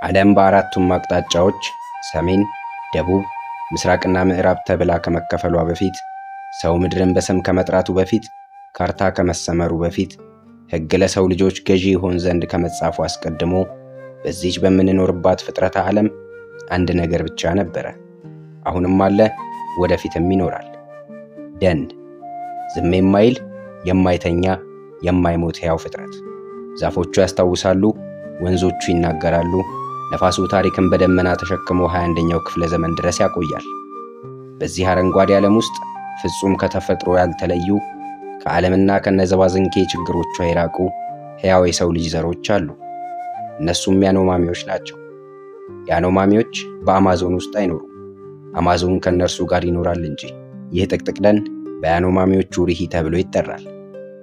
ዓለም በአራቱም አቅጣጫዎች ሰሜን፣ ደቡብ፣ ምስራቅና ምዕራብ ተብላ ከመከፈሏ በፊት ሰው ምድርን በስም ከመጥራቱ በፊት ካርታ ከመሰመሩ በፊት ሕግ ለሰው ልጆች ገዢ ይሆን ዘንድ ከመጻፉ አስቀድሞ በዚች በምንኖርባት ፍጥረተ ዓለም አንድ ነገር ብቻ ነበረ። አሁንም አለ፣ ወደፊትም ይኖራል። ደን፣ ዝም የማይል የማይተኛ የማይሞት ሕያው ፍጥረት። ዛፎቹ ያስታውሳሉ፣ ወንዞቹ ይናገራሉ። ነፋሱ ታሪክን በደመና ተሸክሞ 21ኛው ክፍለ ዘመን ድረስ ያቆያል። በዚህ አረንጓዴ ዓለም ውስጥ ፍጹም ከተፈጥሮ ያልተለዩ ከዓለምና ከነዘባዝንኬ ችግሮቿ የራቁ ሕያው የሰው ልጅ ዘሮች አሉ። እነሱም ያኖማሚዎች ናቸው። ያኖማሚዎች በአማዞን ውስጥ አይኖሩም። አማዞን ከእነርሱ ጋር ይኖራል እንጂ። ይህ ጥቅጥቅ ደን በያኖማሚዎች ኡሪሂ ተብሎ ይጠራል።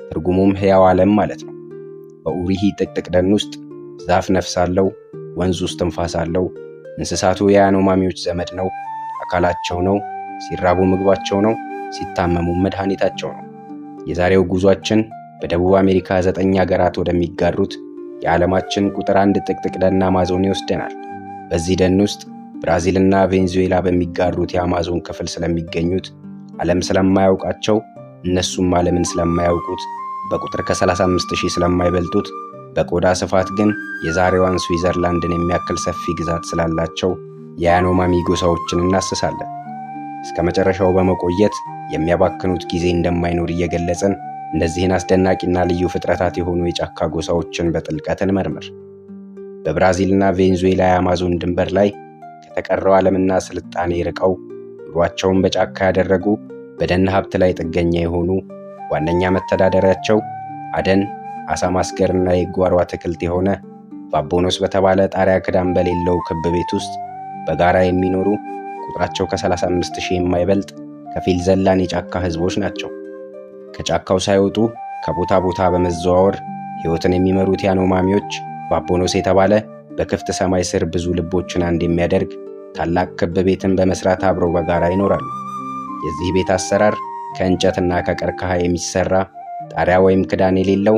ትርጉሙም ሕያው ዓለም ማለት ነው። በኡሪሂ ጥቅጥቅ ደን ውስጥ ዛፍ ነፍስ አለው፣ ወንዝ ውስጥ ትንፋስ አለው። እንስሳቱ የያኖማሚዎች ዘመድ ነው፣ አካላቸው ነው። ሲራቡ ምግባቸው ነው፣ ሲታመሙ መድኃኒታቸው ነው። የዛሬው ጉዟችን በደቡብ አሜሪካ 9 ሀገራት ወደሚጋሩት የዓለማችን ቁጥር 1 ጥቅጥቅ ደን አማዞን ይወስደናል። በዚህ ደን ውስጥ ብራዚልና ቬንዙዌላ በሚጋሩት የአማዞን ክፍል ስለሚገኙት ዓለም ስለማያውቃቸው እነሱም ዓለምን ስለማያውቁት በቁጥር ከ35,000 ስለማይበልጡት በቆዳ ስፋት ግን የዛሬዋን ስዊዘርላንድን የሚያክል ሰፊ ግዛት ስላላቸው የያኖማሚ ጎሳዎችን እናስሳለን። እስከ መጨረሻው በመቆየት የሚያባክኑት ጊዜ እንደማይኖር እየገለጽን እነዚህን አስደናቂና ልዩ ፍጥረታት የሆኑ የጫካ ጎሳዎችን በጥልቀት እንመርምር። በብራዚልና ቬንዙዌላ የአማዞን ድንበር ላይ ከተቀረው ዓለምና ስልጣኔ ርቀው ኑሯቸውን በጫካ ያደረጉ በደን ሀብት ላይ ጥገኛ የሆኑ ዋነኛ መተዳደሪያቸው አደን፣ አሳ ማስገርና የጓሮ አትክልት የሆነ ባቦኖስ በተባለ ጣሪያ ክዳን በሌለው ክብ ቤት ውስጥ በጋራ የሚኖሩ ቁጥራቸው ከ35,000 የማይበልጥ ከፊል ዘላን የጫካ ህዝቦች ናቸው። ከጫካው ሳይወጡ ከቦታ ቦታ በመዘዋወር ሕይወትን የሚመሩት ያኖማሚዎች ባቦኖስ የተባለ በክፍት ሰማይ ስር ብዙ ልቦችን አንድ የሚያደርግ ታላቅ ክብ ቤትን በመስራት አብረው በጋራ ይኖራሉ። የዚህ ቤት አሰራር ከእንጨትና ከቀርከሃ የሚሰራ ጣሪያ ወይም ክዳን የሌለው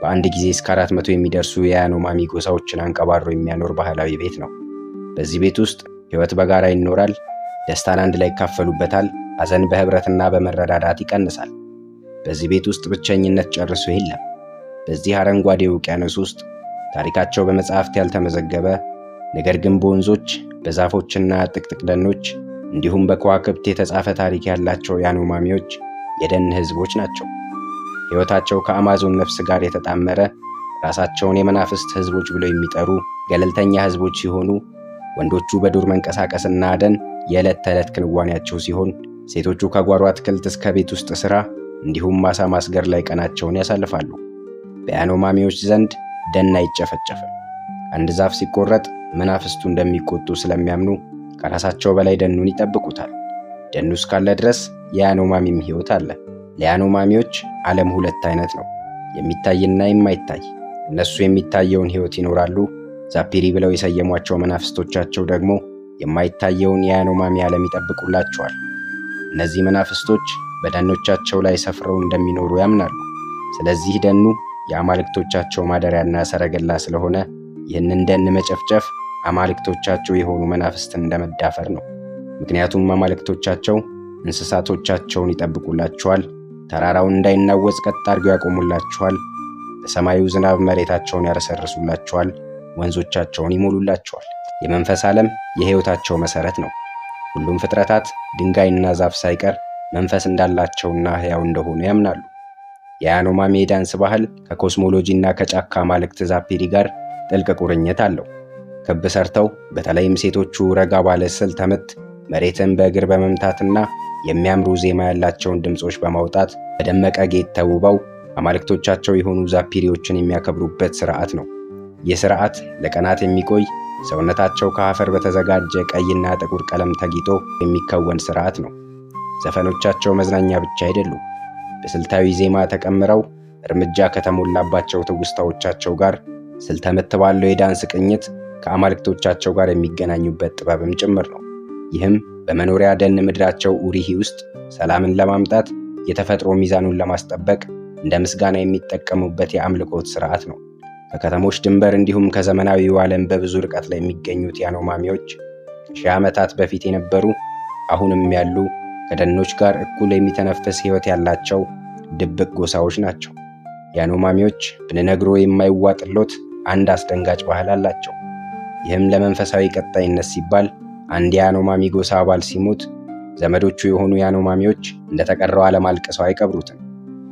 በአንድ ጊዜ እስከ 400 የሚደርሱ የያኖማሚ ጎሳዎችን አንቀባሮ የሚያኖር ባህላዊ ቤት ነው። በዚህ ቤት ውስጥ ሕይወት በጋራ ይኖራል። ደስታን አንድ ላይ ይካፈሉበታል። ሐዘን በህብረትና በመረዳዳት ይቀንሳል። በዚህ ቤት ውስጥ ብቸኝነት ጨርሶ የለም። በዚህ አረንጓዴ ውቅያኖስ ውስጥ ታሪካቸው በመጽሐፍት ያልተመዘገበ ነገር ግን በወንዞች በዛፎችና ጥቅጥቅ ደኖች እንዲሁም በከዋክብት የተጻፈ ታሪክ ያላቸው ያኖማሚዎች የደን ህዝቦች ናቸው። ሕይወታቸው ከአማዞን ነፍስ ጋር የተጣመረ ራሳቸውን የመናፍስት ህዝቦች ብለው የሚጠሩ ገለልተኛ ህዝቦች ሲሆኑ ወንዶቹ በዱር መንቀሳቀስና አደን የዕለት ተዕለት ክንዋኔያቸው ሲሆን ሴቶቹ ከጓሮ አትክልት እስከ ቤት ውስጥ ሥራ እንዲሁም ማሳ ማስገር ላይ ቀናቸውን ያሳልፋሉ። በያኖማሚዎች ዘንድ ደን አይጨፈጨፍም። አንድ ዛፍ ሲቆረጥ መናፍስቱ እንደሚቆጡ ስለሚያምኑ ከራሳቸው በላይ ደኑን ይጠብቁታል። ደኑ እስካለ ድረስ የያኖማሚም ሕይወት አለ። ለያኖማሚዎች ዓለም 2 አይነት ነው፣ የሚታይና የማይታይ። እነሱ የሚታየውን ሕይወት ይኖራሉ። ዛፒሪ ብለው የሰየሟቸው መናፍስቶቻቸው ደግሞ የማይታየውን የያኖማሚ ዓለም ይጠብቁላቸዋል። እነዚህ መናፍስቶች በደኖቻቸው ላይ ሰፍረው እንደሚኖሩ ያምናሉ። ስለዚህ ደኑ የአማልክቶቻቸው ማደሪያና ሰረገላ ስለሆነ ይህንን ደን መጨፍጨፍ አማልክቶቻቸው የሆኑ መናፍስትን እንደመዳፈር ነው። ምክንያቱም አማልክቶቻቸው እንስሳቶቻቸውን ይጠብቁላቸዋል። ተራራውን እንዳይናወጽ ቀጥ አድርገው ያቆሙላቸዋል። በሰማዩ ዝናብ መሬታቸውን ያረሰርሱላቸዋል። ወንዞቻቸውን ይሞሉላቸዋል። የመንፈስ ዓለም የሕይወታቸው መሠረት ነው። ሁሉም ፍጥረታት ድንጋይና ዛፍ ሳይቀር መንፈስ እንዳላቸውና ሕያው እንደሆኑ ያምናሉ። የያኖማሚ የዳንስ ባህል ከኮስሞሎጂና ከጫካ አማልክት ዛፒሪ ጋር ጥልቅ ቁርኝት አለው። ክብ ሰርተው በተለይም ሴቶቹ ረጋ ባለ ስልተ ምት መሬትን በእግር በመምታትና የሚያምሩ ዜማ ያላቸውን ድምፆች በማውጣት በደመቀ ጌጥ ተውበው አማልክቶቻቸው የሆኑ ዛፒሪዎችን የሚያከብሩበት ሥርዓት ነው። ይህ ሥርዓት ለቀናት የሚቆይ ሰውነታቸው ከአፈር በተዘጋጀ ቀይና ጥቁር ቀለም ተጊጦ የሚከወን ሥርዓት ነው። ዘፈኖቻቸው መዝናኛ ብቻ አይደሉም። በስልታዊ ዜማ ተቀምረው እርምጃ ከተሞላባቸው ትውስታዎቻቸው ጋር ስልተ ምት ባለው የዳንስ ቅኝት ከአማልክቶቻቸው ጋር የሚገናኙበት ጥበብም ጭምር ነው። ይህም በመኖሪያ ደን ምድራቸው ኡሪሂ ውስጥ ሰላምን ለማምጣት የተፈጥሮ ሚዛኑን ለማስጠበቅ እንደ ምስጋና የሚጠቀሙበት የአምልኮት ሥርዓት ነው። ከከተሞች ድንበር እንዲሁም ከዘመናዊው ዓለም በብዙ ርቀት ላይ የሚገኙት ያኖማሚዎች ከሺህ ዓመታት በፊት የነበሩ አሁንም ያሉ ከደኖች ጋር እኩል የሚተነፍስ ሕይወት ያላቸው ድብቅ ጎሳዎች ናቸው። ያኖማሚዎች ብንነግሮ የማይዋጥሎት አንድ አስደንጋጭ ባህል አላቸው። ይህም ለመንፈሳዊ ቀጣይነት ሲባል አንድ የያኖማሚ ጎሳ አባል ሲሞት ዘመዶቹ የሆኑ ያኖማሚዎች እንደተቀረው ዓለም አልቅሰው አይቀብሩትም።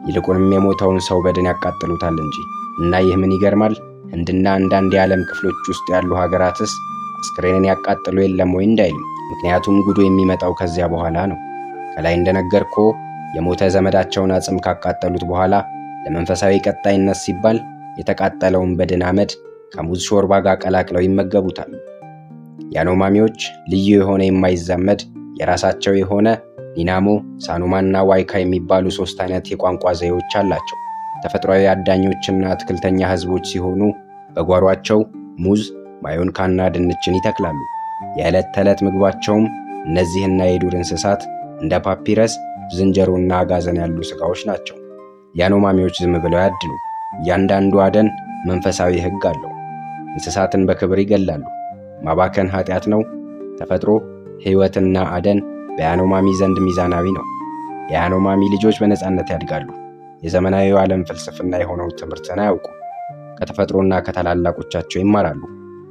ይልቁንም የሞተውን ሰው በድን ያቃጥሉታል እንጂ። እና ይህ ምን ይገርማል? ህንድና አንዳንድ የዓለም ክፍሎች ውስጥ ያሉ ሀገራትስ አስክሬንን ያቃጥሉ የለም ወይ እንዳይሉ። ምክንያቱም ጉዱ የሚመጣው ከዚያ በኋላ ነው። ከላይ እንደነገርኩ የሞተ ዘመዳቸውን አጽም ካቃጠሉት በኋላ ለመንፈሳዊ ቀጣይነት ሲባል የተቃጠለውን በድን አመድ ከሙዝ ሾርባ ጋር ቀላቅለው ይመገቡታል። ያኖማሚዎች ልዩ የሆነ የማይዛመድ የራሳቸው የሆነ ኒናሞ፣ ሳኑማና ዋይካ የሚባሉ 3 አይነት የቋንቋ ዘዬዎች አላቸው። ተፈጥሯዊ አዳኞችና አትክልተኛ ህዝቦች ሲሆኑ በጓሯቸው ሙዝ፣ ማዮንካና ድንችን ይተክላሉ። የዕለት ተዕለት ምግባቸውም እነዚህና የዱር እንስሳት እንደ ፓፒረስ፣ ዝንጀሮና አጋዘን ያሉ ስጋዎች ናቸው። ያኖማሚዎች ዝም ብለው ያድኑ። እያንዳንዱ አደን መንፈሳዊ ህግ አለው። እንስሳትን በክብር ይገላሉ። ማባከን ኃጢአት ነው። ተፈጥሮ፣ ህይወትና አደን በያኖማሚ ዘንድ ሚዛናዊ ነው። የያኖማሚ ልጆች በነፃነት ያድጋሉ። የዘመናዊው ዓለም ፍልስፍና የሆነው ትምህርትን አያውቁም። ከተፈጥሮና ከታላላቆቻቸው ይማራሉ።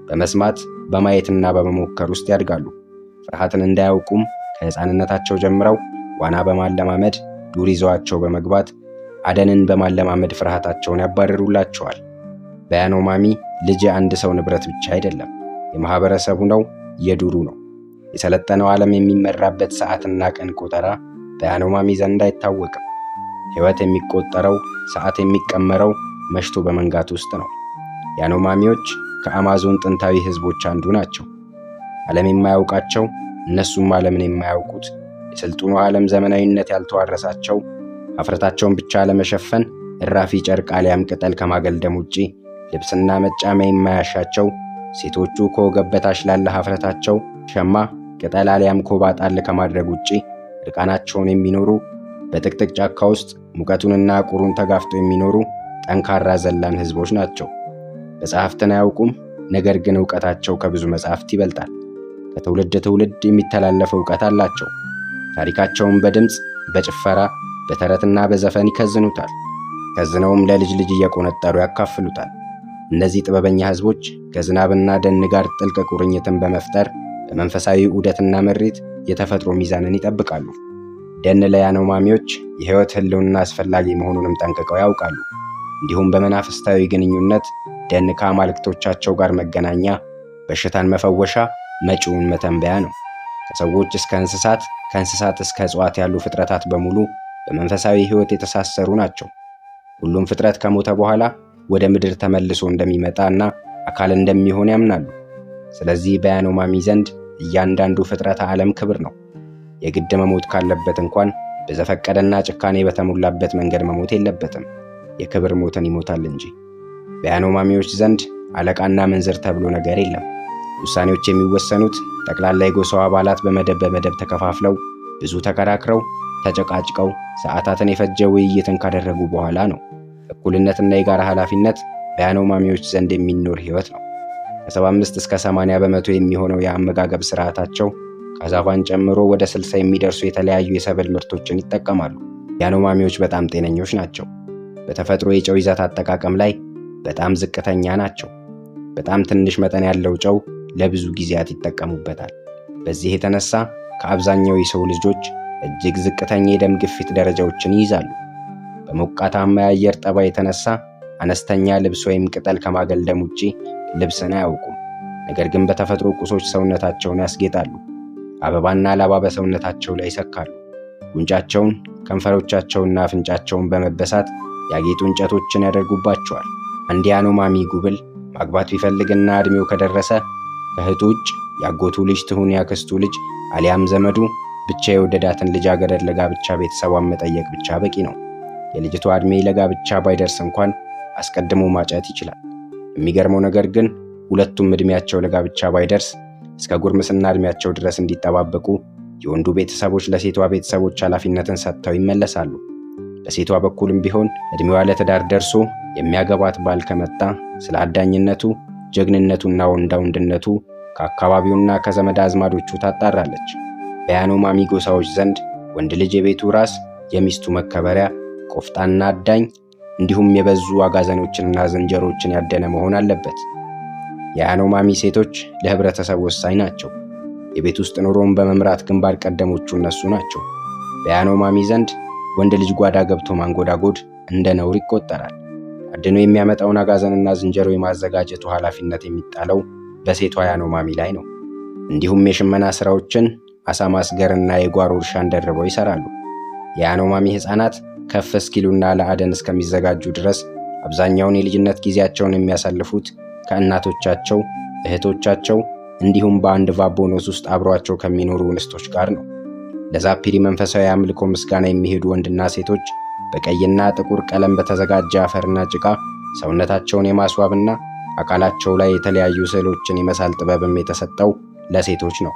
በመስማት በማየትና በመሞከር ውስጥ ያድጋሉ። ፍርሃትን እንዳያውቁም ከህፃንነታቸው ጀምረው ዋና በማለማመድ ዱር ይዘዋቸው በመግባት አደንን በማለማመድ ፍርሃታቸውን ያባርሩላቸዋል። በያኖማሚ ልጅ የአንድ ሰው ንብረት ብቻ አይደለም፣ የማህበረሰቡ ነው፣ የዱሩ ነው። የሰለጠነው ዓለም የሚመራበት ሰዓትና ቀን ቆጠራ በያኖማሚ ዘንድ አይታወቅም። ሕይወት የሚቆጠረው፣ ሰዓት የሚቀመረው መሽቶ በመንጋት ውስጥ ነው። ያኖማሚዎች ከአማዞን ጥንታዊ ህዝቦች አንዱ ናቸው። ዓለም የማያውቃቸው እነሱም ዓለምን የማያውቁት የስልጡኑ ዓለም ዘመናዊነት ያልተዋረሳቸው ሀፍረታቸውን ብቻ ለመሸፈን እራፊ ጨርቅ አሊያም ቅጠል ከማገልደም ውጪ ልብስና መጫሚያ የማያሻቸው ሴቶቹ ከወገብ በታች ላለ ሀፍረታቸው ሸማ፣ ቅጠል አሊያም ኮባ ጣል ከማድረግ ውጪ እርቃናቸውን የሚኖሩ በጥቅጥቅ ጫካ ውስጥ ሙቀቱንና ቁሩን ተጋፍጠው የሚኖሩ ጠንካራ ዘላን ህዝቦች ናቸው። መጽሐፍትን አያውቁም፣ ነገር ግን ዕውቀታቸው ከብዙ መጽሐፍት ይበልጣል። ከትውልድ ትውልድ የሚተላለፍ ዕውቀት አላቸው። ታሪካቸውን በድምፅ፣ በጭፈራ፣ በተረትና በዘፈን ይከዝኑታል። ከዝነውም ለልጅ ልጅ እየቆነጠሩ ያካፍሉታል። እነዚህ ጥበበኛ ህዝቦች ከዝናብና ደን ጋር ጥልቅ ቁርኝትን በመፍጠር በመንፈሳዊ ዑደትና መሬት የተፈጥሮ ሚዛንን ይጠብቃሉ። ደን ለያኖማሚዎች የህይወት ህልውና አስፈላጊ መሆኑንም ጠንቅቀው ያውቃሉ። እንዲሁም በመናፍስታዊ ግንኙነት ደን ከአማልክቶቻቸው ጋር መገናኛ፣ በሽታን መፈወሻ፣ መጪውን መተንበያ ነው። ከሰዎች እስከ እንስሳት፣ ከእንስሳት እስከ እጽዋት ያሉ ፍጥረታት በሙሉ በመንፈሳዊ ህይወት የተሳሰሩ ናቸው። ሁሉም ፍጥረት ከሞተ በኋላ ወደ ምድር ተመልሶ እንደሚመጣ እና አካል እንደሚሆን ያምናሉ። ስለዚህ በያኖማሚ ዘንድ እያንዳንዱ ፍጥረተ ዓለም ክብር ነው። የግድ መሞት ካለበት እንኳን በዘፈቀደና ጭካኔ በተሞላበት መንገድ መሞት የለበትም። የክብር ሞትን ይሞታል እንጂ። በያኖማሚዎች ዘንድ አለቃና መንዝር ተብሎ ነገር የለም። ውሳኔዎች የሚወሰኑት ጠቅላላ የጎሳው አባላት በመደብ ተከፋፍለው ብዙ ተከራክረው ተጨቃጭቀው ሰዓታትን የፈጀ ውይይትን ካደረጉ በኋላ ነው። እኩልነትና የጋራ ኃላፊነት በያኖማሚዎች ዘንድ የሚኖር ህይወት ነው። ከ75 እስከ 80 በመቶ የሚሆነው የአመጋገብ ስርዓታቸው ካዛቫን ጨምሮ ወደ 60 የሚደርሱ የተለያዩ የሰብል ምርቶችን ይጠቀማሉ። ያኖማሚዎች በጣም ጤነኞች ናቸው። በተፈጥሮ የጨው ይዘት አጠቃቀም ላይ በጣም ዝቅተኛ ናቸው። በጣም ትንሽ መጠን ያለው ጨው ለብዙ ጊዜያት ይጠቀሙበታል። በዚህ የተነሳ ከአብዛኛው የሰው ልጆች እጅግ ዝቅተኛ የደም ግፊት ደረጃዎችን ይይዛሉ። በሞቃታማ የአየር ጠባይ የተነሳ አነስተኛ ልብስ ወይም ቅጠል ከማገልደም ውጪ ልብስን አያውቁም። ነገር ግን በተፈጥሮ ቁሶች ሰውነታቸውን ያስጌጣሉ። አበባና ላባ በሰውነታቸው ላይ ይሰካሉ። ጉንጫቸውን፣ ከንፈሮቻቸውና አፍንጫቸውን በመበሳት ያጌጡ እንጨቶችን ያደርጉባቸዋል። አንድ ያኖማሚ ጉብል ማግባት ቢፈልግና እድሜው ከደረሰ ከእህቱ ውጭ ያጎቱ ልጅ ትሁን ያክስቱ ልጅ አሊያም ዘመዱ ብቻ የወደዳትን ልጃገረድ ለጋብቻ ቤተሰቧን መጠየቅ ብቻ በቂ ነው። የልጅቷ እድሜ ለጋብቻ ባይደርስ እንኳን አስቀድሞ ማጨት ይችላል። የሚገርመው ነገር ግን ሁለቱም እድሜያቸው ለጋብቻ ባይደርስ እስከ ጉርምስና እድሜያቸው ድረስ እንዲጠባበቁ የወንዱ ቤተሰቦች ለሴቷ ቤተሰቦች ኃላፊነትን ሰጥተው ይመለሳሉ። በሴቷ በኩልም ቢሆን እድሜዋ ለትዳር ደርሶ የሚያገባት ባል ከመጣ ስለ አዳኝነቱ፣ ጀግንነቱና ወንዳውንድነቱ ከአካባቢውና ከዘመድ አዝማዶቹ ታጣራለች። በያኖማሚ ጎሳዎች ዘንድ ወንድ ልጅ የቤቱ ራስ፣ የሚስቱ መከበሪያ፣ ቆፍጣና አዳኝ እንዲሁም የበዙ አጋዘኖችንና ዝንጀሮችን ያደነ መሆን አለበት። የያኖማሚ ሴቶች ለህብረተሰብ ወሳኝ ናቸው። የቤት ውስጥ ኑሮን በመምራት ግንባር ቀደሞቹ እነሱ ናቸው። በያኖማሚ ዘንድ ወንድ ልጅ ጓዳ ገብቶ ማንጎዳጎድ እንደ ነውር ይቆጠራል። አድኖ የሚያመጣውን አጋዘንና ዝንጀሮ የማዘጋጀቱ ኃላፊነት የሚጣለው በሴቷ ያኖማሚ ላይ ነው። እንዲሁም የሽመና ስራዎችን፣ አሳ ማስገርና የጓሮ እርሻን ደርበው ይሰራሉ። የያኖማሚ ህፃናት ከፍ እስኪሉና ለአደን እስከሚዘጋጁ ድረስ አብዛኛውን የልጅነት ጊዜያቸውን የሚያሳልፉት ከእናቶቻቸው፣ እህቶቻቸው እንዲሁም በአንድ ቫቦኖስ ውስጥ አብሯቸው ከሚኖሩ እንስቶች ጋር ነው። ለዛፒሪ መንፈሳዊ አምልኮ ምስጋና የሚሄዱ ወንድና ሴቶች በቀይና ጥቁር ቀለም በተዘጋጀ አፈርና ጭቃ ሰውነታቸውን የማስዋብና አካላቸው ላይ የተለያዩ ስዕሎችን የመሳል ጥበብም የተሰጠው ለሴቶች ነው።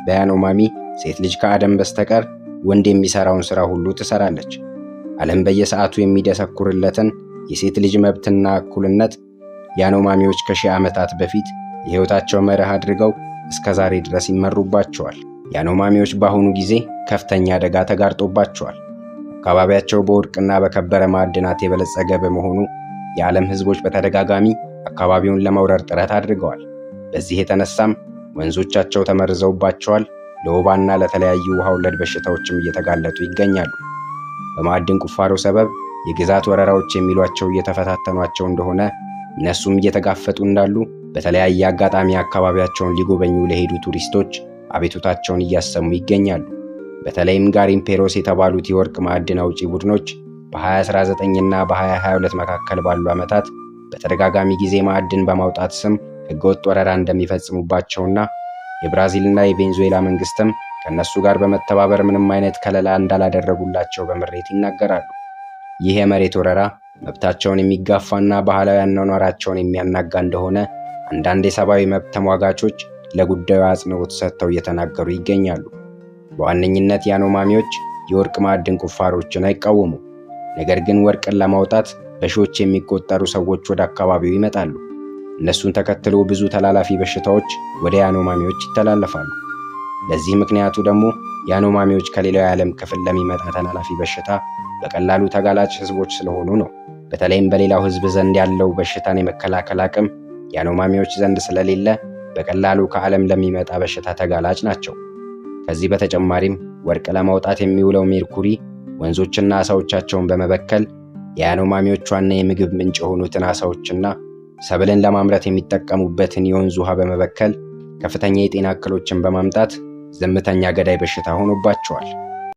በያኖማሚ ሴት ልጅ ከአደም በስተቀር ወንድ የሚሰራውን ሥራ ሁሉ ትሰራለች። ዓለም በየሰዓቱ የሚደሰኩርለትን የሴት ልጅ መብትና እኩልነት ያኖማሚዎች ከሺህ ዓመታት በፊት የሕይወታቸው መርህ አድርገው እስከ ዛሬ ድረስ ይመሩባቸዋል። ያኖማሚዎች በአሁኑ ጊዜ ከፍተኛ አደጋ ተጋርጦባቸዋል። አካባቢያቸው በወርቅና በከበረ ማዕድናት የበለጸገ በመሆኑ የዓለም ሕዝቦች በተደጋጋሚ አካባቢውን ለመውረር ጥረት አድርገዋል። በዚህ የተነሳም ወንዞቻቸው ተመርዘውባቸዋል። ለወባና ለተለያዩ ውሃ ወለድ በሽታዎችም እየተጋለጡ ይገኛሉ። በማዕድን ቁፋሮ ሰበብ የግዛት ወረራዎች የሚሏቸው እየተፈታተኗቸው እንደሆነ እነሱም እየተጋፈጡ እንዳሉ በተለያየ አጋጣሚ አካባቢያቸውን ሊጎበኙ ለሄዱ ቱሪስቶች አቤቱታቸውን እያሰሙ ይገኛሉ። በተለይም ጋሪምፔሮስ የተባሉት የወርቅ ማዕድን አውጪ ቡድኖች በ2019 እና በ2022 መካከል ባሉ ዓመታት በተደጋጋሚ ጊዜ ማዕድን በማውጣት ስም ሕገወጥ ወረራ እንደሚፈጽሙባቸውና የብራዚልና የቬንዙዌላ መንግስትም ከነሱ ጋር በመተባበር ምንም አይነት ከለላ እንዳላደረጉላቸው በምሬት ይናገራሉ። ይህ የመሬት ወረራ መብታቸውን የሚጋፋና ባህላዊ አኗኗራቸውን የሚያናጋ እንደሆነ አንዳንድ የሰብአዊ መብት ተሟጋቾች ለጉዳዩ አጽንዖት ሰጥተው እየተናገሩ ይገኛሉ። በዋነኝነት ያኖማሚዎች የወርቅ ማዕድን ቁፋሮችን አይቃወሙ። ነገር ግን ወርቅን ለማውጣት በሺዎች የሚቆጠሩ ሰዎች ወደ አካባቢው ይመጣሉ። እነሱን ተከትሎ ብዙ ተላላፊ በሽታዎች ወደ ያኖማሚዎች ይተላለፋሉ። ለዚህ ምክንያቱ ደግሞ ያኖማሚዎች ከሌላው የዓለም ክፍል ለሚመጣ ተላላፊ በሽታ በቀላሉ ተጋላጭ ህዝቦች ስለሆኑ ነው። በተለይም በሌላው ህዝብ ዘንድ ያለው በሽታን የመከላከል አቅም ያኖማሚዎች ዘንድ ስለሌለ በቀላሉ ከዓለም ለሚመጣ በሽታ ተጋላጭ ናቸው። ከዚህ በተጨማሪም ወርቅ ለማውጣት የሚውለው ሜርኩሪ ወንዞችና አሳዎቻቸውን በመበከል የያኖማሚዎች ዋና የምግብ ምንጭ የሆኑትን አሳዎችና ሰብልን ለማምረት የሚጠቀሙበትን የወንዝ ውሃ በመበከል ከፍተኛ የጤና እክሎችን በማምጣት ዝምተኛ ገዳይ በሽታ ሆኖባቸዋል።